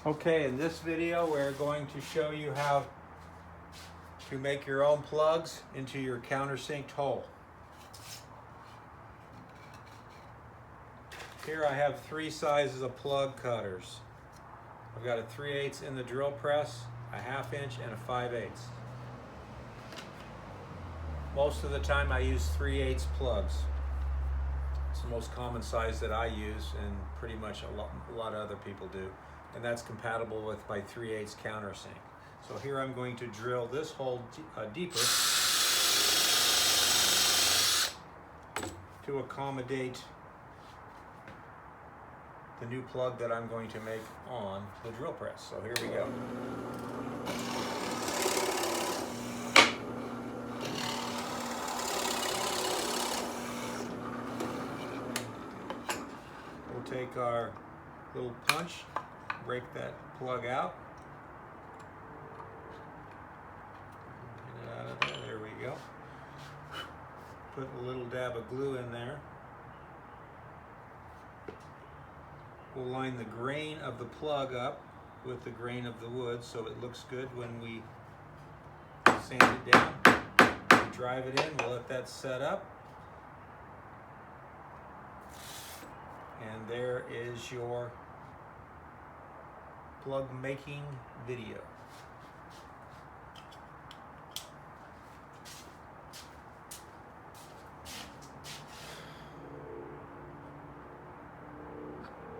Okay, in this video we're going to show you how to make your own plugs into your countersinked hole. Here I have three sizes of plug cutters. I've got a 3/8 in the drill press, a 1/2 inch, and a 5/8. Most of the time I use 3/8 plugs. It's the most common size that I use, and pretty much a lot of other people do. And that's compatible with my 3/8 countersink. So here I'm going to drill this hole deeper to accommodate the new plug that I'm going to make on the drill press. So here we go. We'll take our little punch, break that plug out. Get it out of there. There we go. Put a little dab of glue in there. We'll line the grain of the plug up with the grain of the wood so it looks good when we sand it down. We drive it in, we'll let that set up. And there is your plug making video.